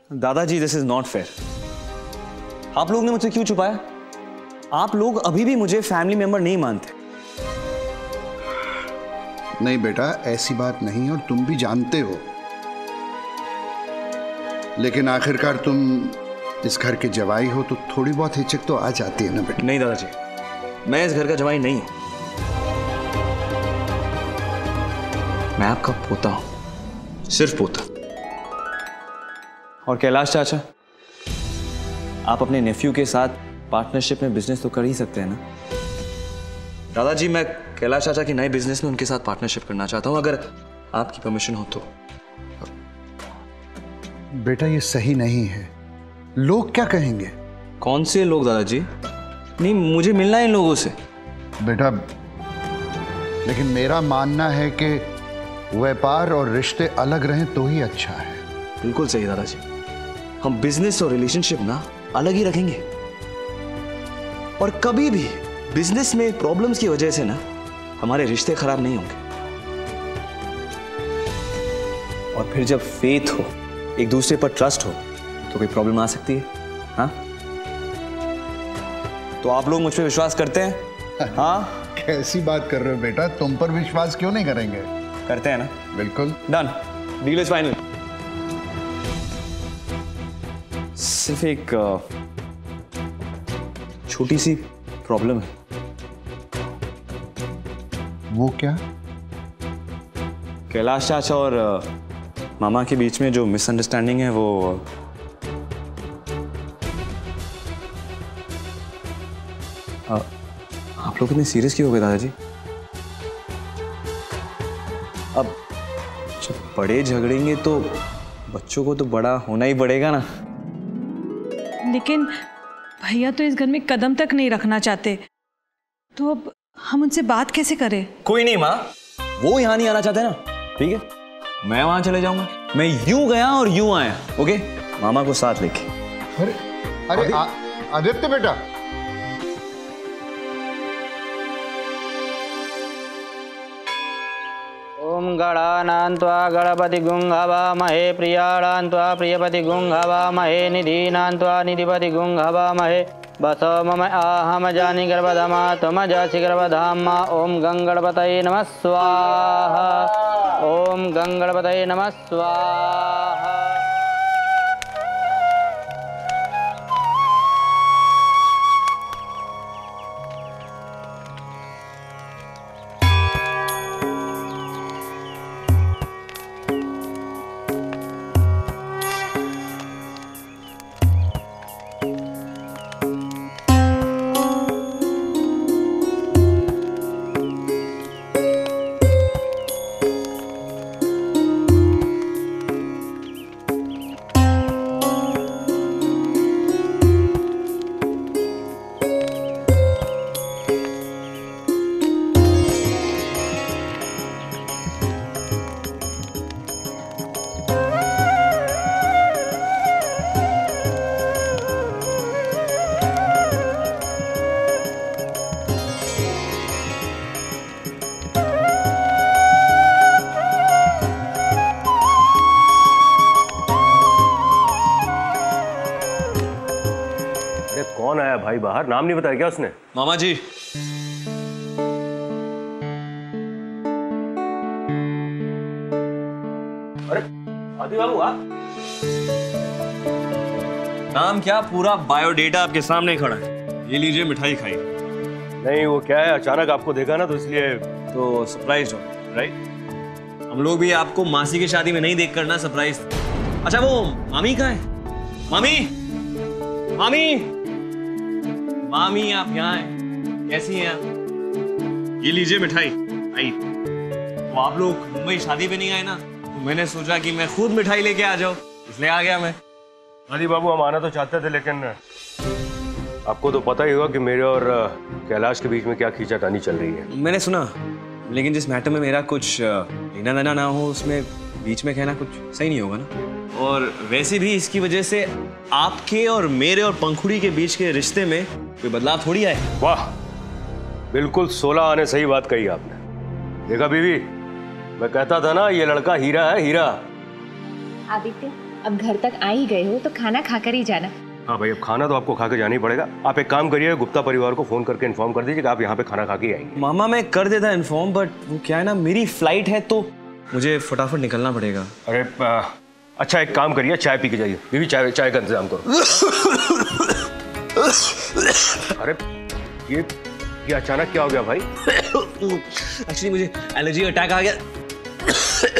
दादाजी, this is not fair. आप लोग ने मुझसे क्यों छुपाया? आप लोग अभी भी मुझे फैमिली मेंबर नहीं मानते। नहीं बेटा, ऐसी बात नहीं, और तुम भी जानते हो, लेकिन आखिरकार तुम इस घर के जवाई हो तो थोड़ी बहुत हिचक तो आ जाती है ना बेटा। नहीं दादाजी, मैं इस घर का जवाई नहीं हूं। मैं आपका पोता हूं, सिर्फ पोता। और कैलाश चाचा, आप अपने नेफ्यू के साथ पार्टनरशिप में बिजनेस तो कर ही सकते हैं ना? दादाजी, मैं कैलाश चाचा के नए बिजनेस में उनके साथ पार्टनरशिप करना चाहता हूं, अगर आपकी परमिशन हो तो। बेटा ये सही नहीं है, लोग क्या कहेंगे? कौन से लोग दादाजी? नहीं, मुझे मिलना है इन लोगों से। बेटा, लेकिन मेरा मानना है कि व्यापार और रिश्ते अलग रहें तो ही अच्छा है। बिल्कुल सही दादाजी, हम बिजनेस और रिलेशनशिप ना अलग ही रखेंगे, और कभी भी बिजनेस में प्रॉब्लम्स की वजह से ना हमारे रिश्ते खराब नहीं होंगे। और फिर जब फेथ हो, एक दूसरे पर ट्रस्ट हो, तो कोई प्रॉब्लम आ सकती है? हाँ, तो आप लोग मुझ पे विश्वास करते हैं? हाँ, कैसी बात कर रहे हो बेटा, तुम पर विश्वास क्यों नहीं करेंगे? करते हैं ना? बिल्कुल। Done, deal is final. सिर्फ एक छोटी सी प्रॉब्लम है। वो क्या? कैलाश चाचा और मामा के बीच में जो मिसअंडरस्टैंडिंग है वो आप लोग इतने सीरियस क्यों हो गए दादाजी? अब जब बड़े झगड़ेंगे तो बच्चों को तो बड़ा होना ही पड़ेगा ना। लेकिन भैया तो इस घर में कदम तक नहीं रखना चाहते, तो अब हम उनसे बात कैसे करें? कोई नहीं माँ, वो यहाँ नहीं आना चाहते ना, ठीक है, मैं वहां चले जाऊंगा। मैं यूं गया और यूं आया, ओके, मामा को साथ लेके। अरे आदित्य बेटा, ओम गणानां त्वा गणपति गुंहवामहे, प्रियाणां त्वा प्रियपति गुंहवामहे, निधीनां त्वा निधिपति गुंहवामहे। बसो मम आहम जानी गर्भधमा त्वम जासि गर्भधामा। ओम गंगणपतये नमः स्वाहा। ओम गंगणपतये नमः स्वाहा। कौन आया भाई बाहर? नाम नहीं बताया क्या उसने? मामा जी, अरे आदि बाबू आप? नाम क्या, पूरा बायोडेटा आपके सामने खड़ा है। ये लीजिए, मिठाई खाइए। नहीं वो क्या है, अचानक आपको देखा ना तो इसलिए। तो सरप्राइज हो, राइट? हम लोग भी आपको मासी की शादी में नहीं देख कर ना सरप्राइज। अच्छा वो मामी कहाँ है? मामी, मामी, मामी आप यहाँ हैं? कैसी हैं आप? ये लीजिए मिठाई। आई तो आप लोग मुंबई शादी पे नहीं आए ना, तो मैंने सोचा कि मैं खुद मिठाई लेके आ जाऊं, इसलिए आ गया मैं। आदि बाबू हम आना तो चाहते थे, लेकिन आपको तो पता ही होगा कि मेरे और कैलाश के बीच में क्या खींचातानी चल रही है। मैंने सुना, लेकिन जिस मैटर में मेरा कुछ लेना देना ना हो उसमें बीच में कहना कुछ सही नहीं होगा ना। और वैसे भी इसकी वजह से आपके और मेरे और पंखुड़ी के बीच के रिश्ते में कोई बदलाव थोड़ी आए। वाह, बिल्कुल 16 आने सही बात कही आपने। देखा बीवी, मैं कहता था ना ये लड़का हीरा है, हीरा। आदित्य, अब घर तक आ ही गए हो तो खाना खाकर ही जाना। हाँ भाई, अब खाना तो आपको खा के जाना ही पड़ेगा। आप एक काम करिए, गुप्ता परिवार को फोन करके इन्फॉर्म कर दीजिए कि आप यहाँ पे खाना खा के आएंगे। मामा मैं कर देता इन्फॉर्म, बट वो क्या है ना, मेरी फ्लाइट है तो मुझे फटाफट निकलना पड़ेगा। अरे अच्छा एक काम करिए, चाय पी के जाइए। बीवी चाय का इंतजाम करो। अरे ये अचानक क्या हो गया भाई? एक्चुअली मुझे एलर्जी अटैक आ गया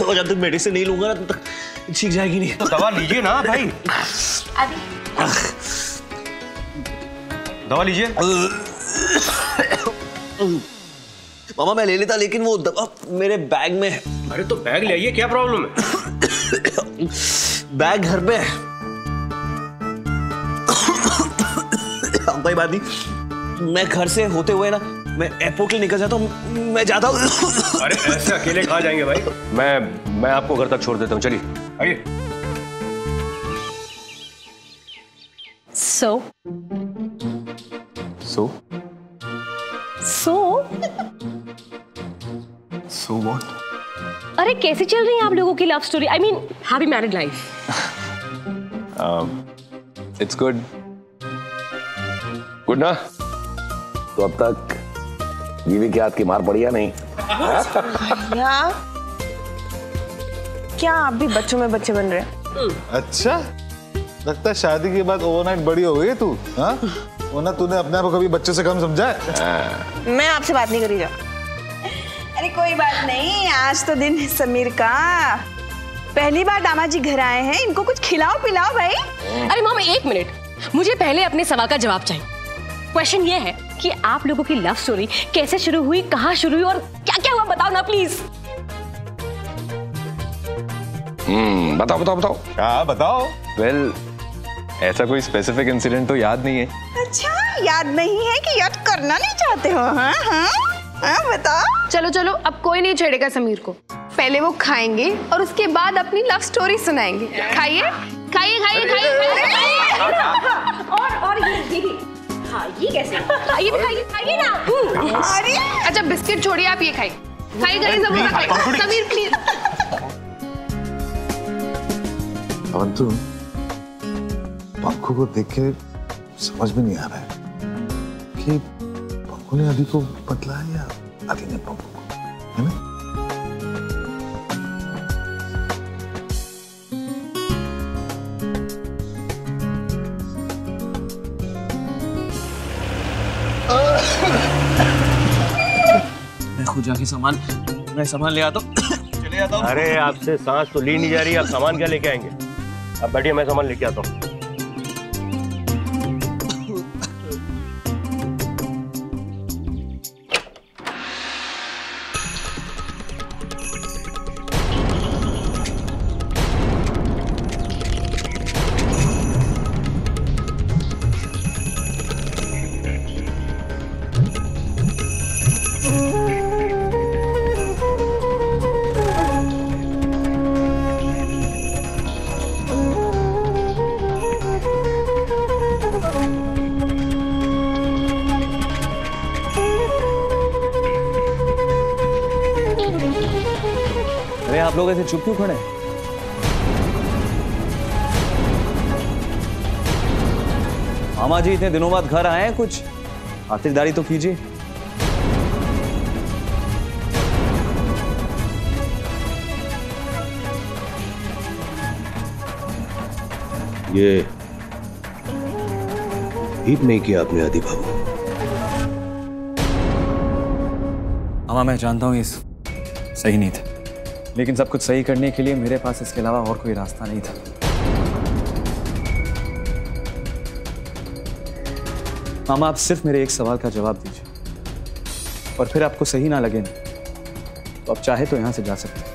और जब तक मेडिसिन नहीं लूंगा ना तब तक ठीक जाएगी नहीं। तो दवा लीजिए ना भाई। दवा लीजिए। मामा मैं ले लेता, लेकिन वो दवा मेरे बैग में है। अरे तो बैग ले आइए, क्या प्रॉब्लम है? बैग घर पे है। कोई बात नहीं, मैं घर से होते हुए ना मैं एयरपोर्ट के लिए निकल जाता हूँ, मैं जाता हूँ। अरे ऐसे अकेले कहाँ जाएंगे भाई? मैं आपको घर तक छोड़ देता हूँ, चलिए आइए। So what? अरे कैसे चल रही है आप लोगों की love story? I mean happy married life. It's good ना? तो अब तक बीवी के हाथ की मार पड़ी या नहीं? क्या आप भी बच्चों में बच्चे बन रहे हैं? अच्छा, लगता है शादी के बाद ओवरनाइट बड़ी हो गई है तू। हाँ, वरना तूने अपने आप को कभी बच्चे से कम समझा है? मैं आपसे बात नहीं करी जा। अरे कोई बात नहीं, आज तो दिन है समीर का। पहली बार दामाद जी घर आए हैं, इनको कुछ खिलाओ पिलाओ भाई। अरे मॉम एक मिनट, मुझे पहले अपने सवाल का जवाब चाहिए। क्वेश्चन ये है कि आप लोगों की लव स्टोरी कैसे शुरू हुई, कहाँ शुरू हुई और क्या क्या हुआ, बताओ ना प्लीज। बताओ। हाँ बताओ। वेल, ऐसा कोई स्पेसिफिक इंसिडेंट तो याद नहीं है। अच्छा, याद नहीं है कि याद करना नहीं चाहते हो? हाँ बताओ। चलो अब कोई नहीं छेड़ेगा समीर को। पहले वो खाएंगे और उसके बाद अपनी लव स्टोरी सुनाएंगे। खाइए। और ये कैसे? खाइए ना। अरे अच्छा, बिस्किट छोड़िए, आप ये खाइए समीर प्लीज। अवंतु, पंखू को देख के समझ में नहीं आ रहा है कि पंखू ने आदि को बतलाया या आदि ने पंखू को, है ना? मैं खुद जाके सामान ले आता हूँ। चले आता हूँ। अरे आपसे सांस तो ली नहीं जा रही, आप सामान क्या लेके आएंगे? अब बैठिए, मैं सामान लेके आता हूँ। अरे आप लोग ऐसे चुप क्यों खड़े हैं? मामा जी इतने दिनों बाद घर आए हैं, कुछ खातिरदारी तो कीजिए। ये ठीक नहीं किया आपने आदि बाबू। मामा मैं जानता हूँ ये सही नहीं था, लेकिन सब कुछ सही करने के लिए मेरे पास इसके अलावा और कोई रास्ता नहीं था। मामा आप सिर्फ मेरे एक सवाल का जवाब दीजिए, और फिर आपको सही ना लगे ना तो आप चाहे तो यहां से जा सकते हैं।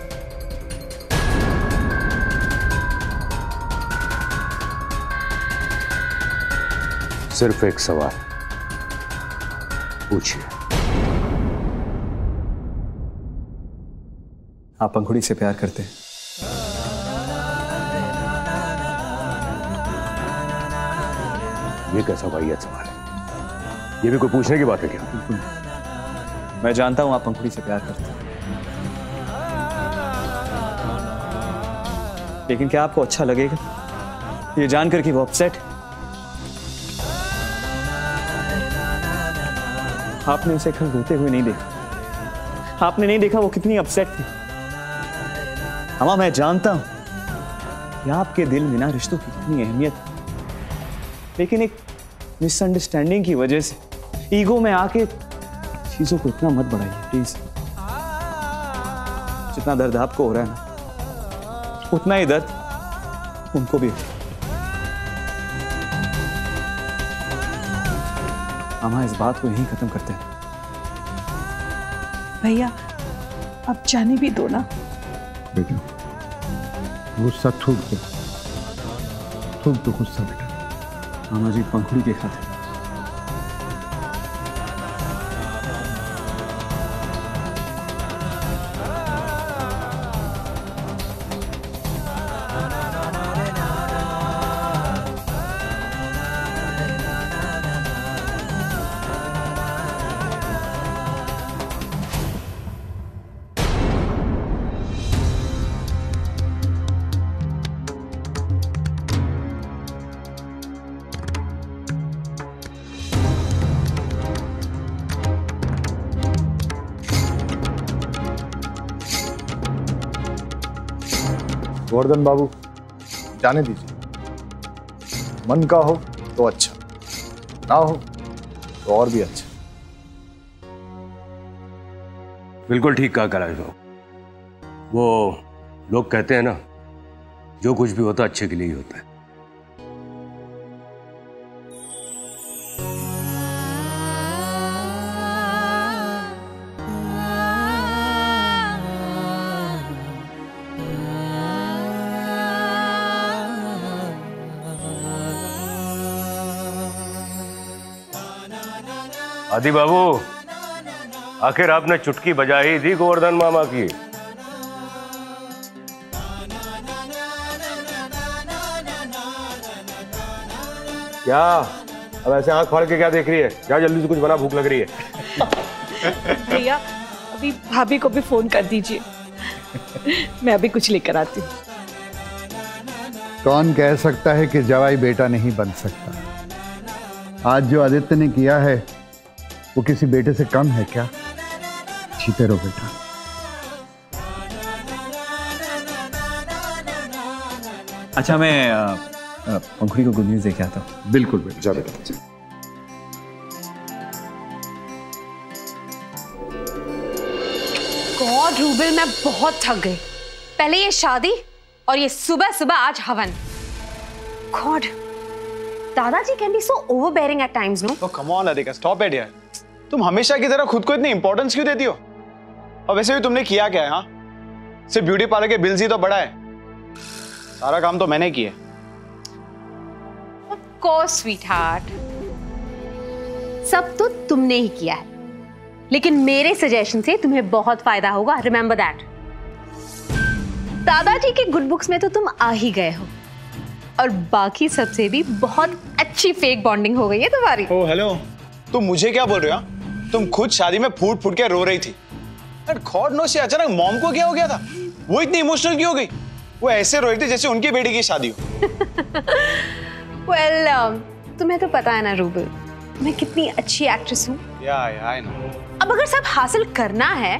सिर्फ एक सवाल पूछिए। आप पंखुड़ी से प्यार करते हैं? ये कैसा वाहियात सवाल है? ये भी कोई पूछने की बात है क्या? बिल्कुल, मैं जानता हूं आप पंखुड़ी से प्यार करते हैं, लेकिन क्या आपको अच्छा लगेगा ये जानकर कि वो अपसेट। आपने उसे कल रोते हुए नहीं देखा, आपने नहीं देखा वो कितनी अपसेट थी। अम्मा मैं जानता हूं कि आपके दिल में ना रिश्तों की कितनी अहमियत है, लेकिन एक मिसअंडरस्टैंडिंग की वजह से ईगो में आके चीजों को इतना मत बढ़ाइए प्लीज। जितना दर्द आपको हो रहा है ना, उतना ही दर्द उनको भी हो। अम्मा इस बात को यहीं खत्म करते हैं। भैया अब जाने भी दो ना। बेटा गुस्सा थूक दो गुस्सा बेटा। मामा जी पंखुड़ी के खाते। गोवर्धन बाबू जाने दीजिए। मन का हो तो अच्छा, ना हो तो और भी अच्छा। बिल्कुल ठीक कहा कैलाश बाबू। वो लोग कहते हैं ना, जो कुछ भी होता अच्छे के लिए ही होता है। आदि बाबू, आखिर आपने चुटकी बजा ही दी गोवर्धन मामा की। क्या अब ऐसे आंख फाड़ के क्या देख रही है? जा जल्दी से कुछ बना, भूख लग रही है। भैया अभी भाभी को भी फोन कर दीजिए, मैं अभी कुछ लेकर आती हूँ। कौन कह सकता है कि जवाई बेटा नहीं बन सकता? आज जो आदित्य ने किया है वो किसी बेटे से कम है क्या? जीते रहो बेटा। अच्छा मैं पंखुड़ी को गुड न्यूज दे के आता हूँ। बिल्कुल बेटा, जा बेटा। गॉड रूबल, मैं बहुत थक गई। पहले ये शादी और ये सुबह सुबह आज हवन। गॉड, दादाजी can be so overbearing at times, no? Oh come on Radhika, stop it यार। तुम हमेशा की तरह खुद को इतनी इंपॉर्टेंस क्यों देती हो? और वैसे भी तुमने किया क्या है? हाँ, सिर्फ ब्यूटी पार्लर के बिल्स ही तो बड़ा है। सारा काम तो मैंने किया। Of course, sweetheart. सब तो तुमने ही किया है, लेकिन मेरे सजेशन से तुम्हें बहुत फायदा होगा। Remember that. दादाजी के गुड बुक्स में तो तुम आ ही गए हो, और बाकी सबसे भी बहुत अच्छी फेक बॉन्डिंग हो गई है तुम्हारी। ओह हेलो, तुम मुझे क्या बोल रहे हो? तुम खुद शादी में फूट फूट के रो रही थी। गॉड नोस से अचानक मॉम को क्या हो गया था? वो इतनी इमोशनल क्यों हो गई? वो ऐसे रो रही थी जैसे उनकी बेटी की शादी हो। Well, तुम्हें तो पता है ना रूबल, मैं कितनी अच्छी एक्ट्रेस हूँ। I know. अब अगर सब हासिल करना है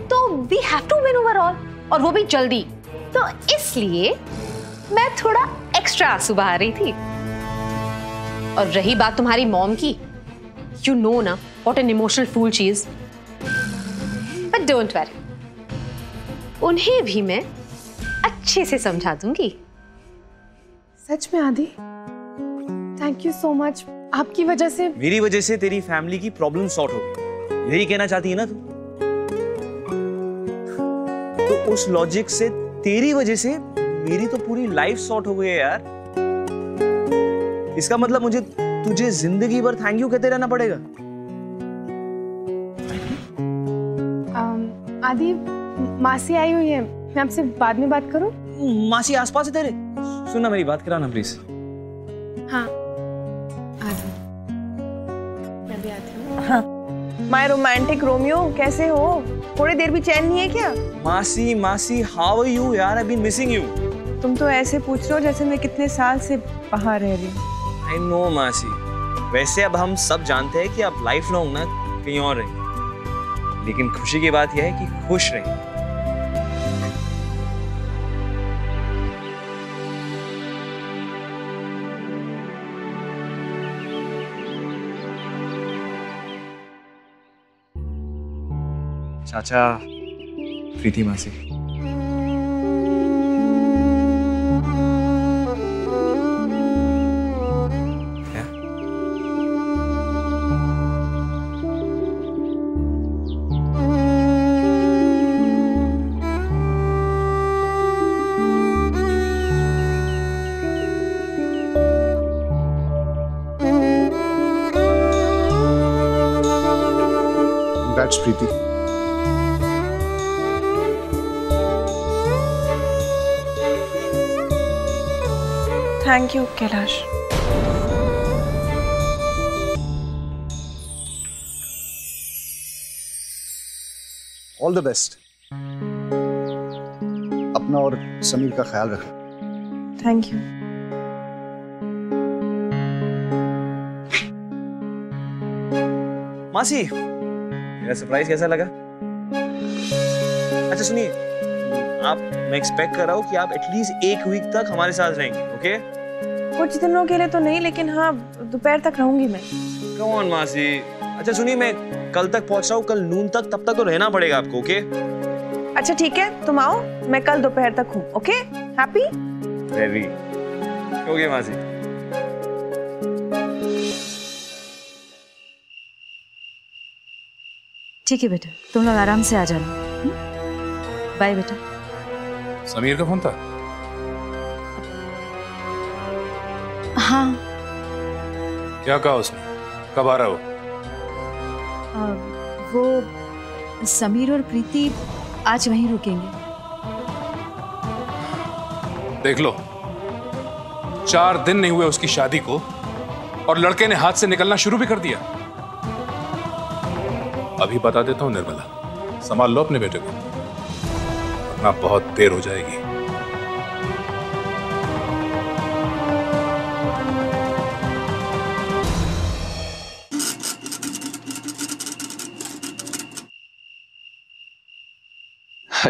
तो we have to win overall, और वो भी जल्दी। तो इसलिए मैं थोड़ा एक्स्ट्रा आंसू बहा रही थी। और रही बात तुम्हारी मॉम की, you know ना what an emotional fool she is. But don't worry, उन्हें भी मैं अच्छे से समझा दूंगी। सच में आदि, थैंक यू सो मच। आपकी वजह से, मेरी वजह से तेरी फैमिली की प्रॉब्लम सॉर्ट हो गई, यही कहना चाहती है ना तू? तो उस लॉजिक से तेरी वजह से मेरी तो पूरी लाइफ सॉर्ट हो गई है यार। इसका मतलब मुझे तुझे जिंदगी भर थैंक यू कहते रहना पड़ेगा। आदि मासी आई हुई है, मैं आपसे बाद में बात करूं? मासी आसपास है तेरे? सुनना, मेरी बात कराना प्लीज। हाँ आदि, मैं भी आती हूँ। हाँ, माय रोमांटिक रोमियो, कैसे हो? थोड़ी देर भी चैन नहीं है क्या? मासी, मासी, हाउ आर यू यार? I been missing you. तुम तो ऐसे पूछ रहे हो जैसे मैं कितने साल से बाहर रह रही हूँ। आई नो मासी, वैसे अब हम सब जानते हैं कि आप लाइफ लॉन्ग ना कहीं और रहेंगे, लेकिन खुशी की बात यह है कि खुश रहेंगे। चाचा, प्रीति मासी, Congrats, Preeti. Thank you Kailash. All the best. अपना और समीर का ख्याल रखना। Thank you. मासी, मेरा सरप्राइज कैसा लगा? अच्छा सुनिए, मैं एक्सपेक्ट कर रहा हूँ कि आप एटलीस्ट 1 वीक तक हमारे साथ रहेंगे, ओके? कुछ दिनों के लिए तो नहीं, लेकिन हाँ दोपहर तक रहूंगी मैं। कम ऑन मासी। अच्छा सुनिए, मैं कल तक पहुंच रहा हूँ, कल नून तक, तब तक तो रहना पड़ेगा आपको, ओके? अच्छा ठीक है, तुम आओ, मैं कल दोपहर तक हूँ, ओके? हैप्पी? वेरी ओके मासी। ठीक है बेटा, तुम लोग आराम से आ जाना। बाय बेटा। समीर का फोन था? हाँ। क्या कहा उसने? कब आ रहा हो? वो समीर और प्रीति आज वहीं रुकेंगे। देख लो, 4 दिन नहीं हुए उसकी शादी को और लड़के ने हाथ से निकलना शुरू भी कर दिया। अभी बता देता हूं निर्मला, संभाल लो अपने बेटे को, वरना बहुत देर हो जाएगी।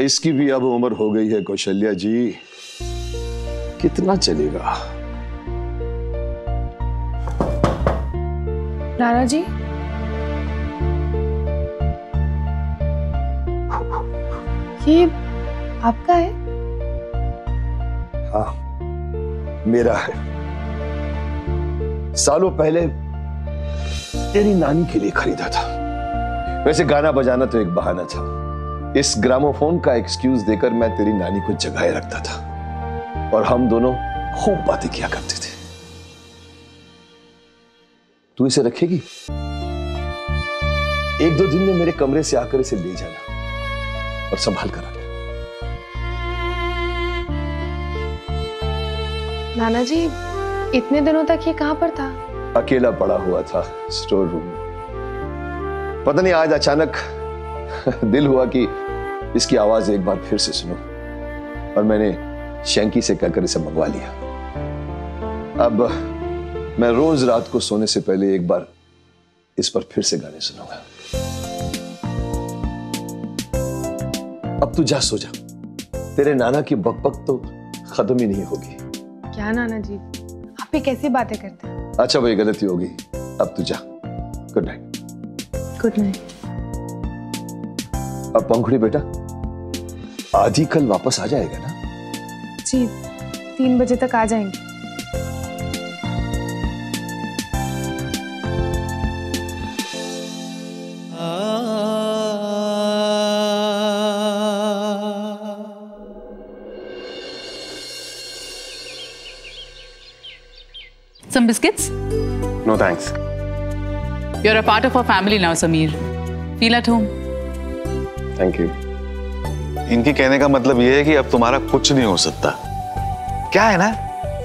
इसकी भी अब उम्र हो गई है कौशल्या जी, कितना चलेगा? नाना जी, ये आपका है? हाँ, मेरा है। सालों पहले तेरी नानी के लिए खरीदा था। वैसे गाना बजाना तो एक बहाना था। इस ग्रामोफोन का एक्सक्यूज देकर मैं तेरी नानी को जगाए रखता था और हम दोनों खूब बातें किया करते थे। तू इसे रखेगी? 1-2 दिन में मेरे कमरे से आकर इसे ले जाना और संभाल कर रखना। नाना जी, इतने दिनों तक ये कहां पर था? अकेला पड़ा हुआ था स्टोर रूम में। पता नहीं आज अचानक दिल हुआ कि इसकी आवाज एक बार फिर से सुनो और मैंने शैंकी से कहकर इसे मंगवा लिया। अब मैं रोज रात को सोने से पहले एक बार इस पर फिर से गाने सुनूंगा। अब तू जा सो जा, तेरे नाना की बकबक तो खत्म ही नहीं होगी। क्या नाना जी, आप ये कैसी बातें करते हैं? अच्छा वही गलती होगी, अब तू जा। Good night. Good night. अब पंखुड़ी बेटा, आदि कल वापस आ जाएगा ना? जी, 3 बजे तक आ जाएंगे। Some biscuits? No thanks. You're a part of our family now, Sameer. Feel at home. Thank you. इनके कहने का मतलब यह है कि अब तुम्हारा कुछ नहीं हो सकता। क्या है ना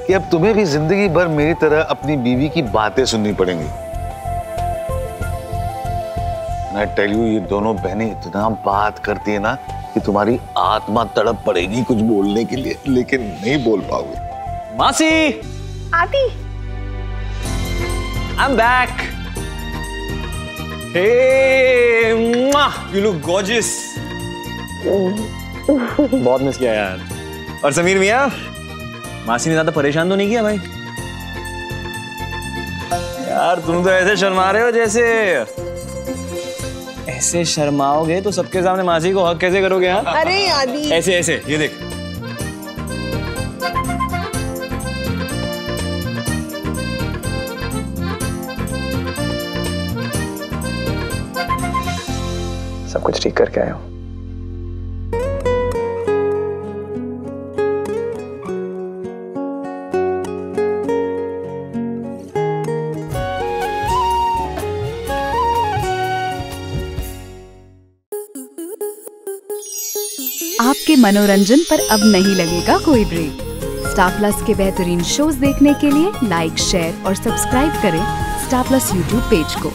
कि अब तुम्हें भी जिंदगी भर मेरी तरह अपनी बीवी की बातें सुननी पड़ेंगी। I tell you, ये दोनों बहनें इतना बात करती है ना कि तुम्हारी आत्मा तड़प पड़ेगी कुछ बोलने के लिए, लेकिन नहीं बोल पाओगे। मासी, आती। I'm back. Hey, you look gorgeous. बहुत मिस किया यार। और समीर मियाँ, मासी ने ज्यादा परेशान तो नहीं किया भाई? यार तुम तो ऐसे शर्मा रहे हो जैसे, ऐसे शर्माओगे तो सबके सामने मासी को हक कैसे करोगे? हाँ, अरे आदि, ऐसे ऐसे, ये देख। सब कुछ ठीक करके आया हूं। आपके मनोरंजन पर अब नहीं लगेगा कोई ब्रेक। स्टार प्लस के बेहतरीन शोज देखने के लिए लाइक, शेयर और सब्सक्राइब करें स्टार प्लस यूट्यूब पेज को।